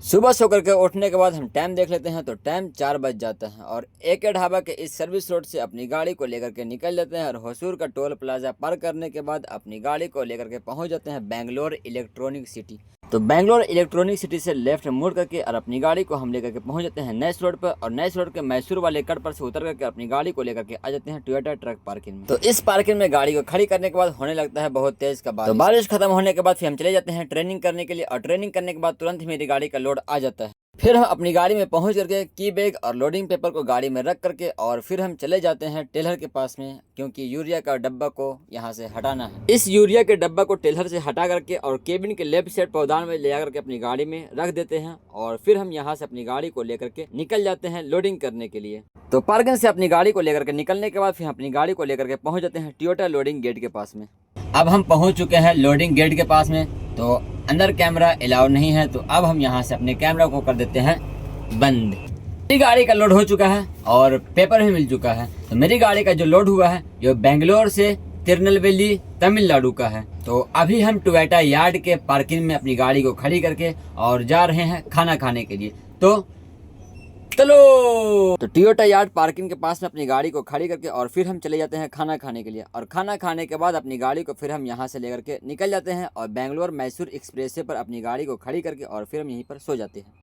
सुबह सो करके उठने के बाद हम टाइम देख लेते हैं तो टाइम 4 बज जाता है और AK ढाबा के इस सर्विस रोड से अपनी गाड़ी को लेकर के निकल जाते हैं और होसूर का टोल प्लाजा पार करने के बाद अपनी गाड़ी को लेकर के पहुंच जाते हैं बेंगलोर इलेक्ट्रॉनिक सिटी। तो बेंगलोर इलेक्ट्रॉनिक सिटी से लेफ्ट मुड़ करके और अपनी गाड़ी को हम लेकर के पहुंच जाते हैं नेक्स्ट रोड पर और नेक्स्ट रोड के मैसूर वाले कट पर से उतर करके अपनी गाड़ी को लेकर के आ जाते हैं टोयोटा ट्रक पार्किंग में। तो इस पार्किंग में गाड़ी को खड़ी करने के बाद होने लगता है बहुत तेज का बारिश। तो बारिश खत्म होने के बाद फिर हम चले जाते हैं ट्रेनिंग करने के लिए और ट्रेनिंग करने के बाद तुरंत ही मेरी गाड़ी का लोड आ जाता है। फिर हम अपनी गाड़ी में पहुंच करके की बैग और लोडिंग पेपर को गाड़ी में रख करके और फिर हम चले जाते हैं टेलर के पास में, क्योंकि यूरिया का डब्बा को यहाँ से हटाना है। इस यूरिया के डब्बा को टेलर से हटा करके और केबिन के लेफ्ट साइड पौधान में ले जाकर के अपनी गाड़ी में रख देते हैं और फिर हम यहाँ से अपनी गाड़ी को लेकर के निकल जाते हैं लोडिंग करने के लिए। तो पार्किंग से अपनी गाड़ी को लेकर के निकलने के बाद फिर अपनी गाड़ी को लेकर के पहुंच जाते हैं टोयोटा लोडिंग गेट के पास में। अब हम पहुंच चुके हैं लोडिंग गेट के पास में, तो अंदर कैमरा अलाउ नहीं है, तो अब हम यहाँ से अपने कैमरा को कर देते हैं बंद। मेरी गाड़ी का लोड हो चुका है और पेपर भी मिल चुका है। तो मेरी गाड़ी का जो लोड हुआ है जो बेंगलोर से तिरुनेलवेली तमिलनाडु का है। तो अभी हम टोयोटा यार्ड के पार्किंग में अपनी गाड़ी को खड़ी करके और जा रहे हैं खाना खाने के लिए। तो चलो, तो टोयोटा यार्ड पार्किंग के पास में अपनी गाड़ी को खड़ी करके और फिर हम चले जाते हैं खाना खाने के लिए और खाना खाने के बाद अपनी गाड़ी को फिर हम यहाँ से लेकर के निकल जाते हैं और बेंगलोर मैसूर एक्सप्रेस वे पर अपनी गाड़ी को खड़ी करके और फिर हम यहीं पर सो जाते हैं।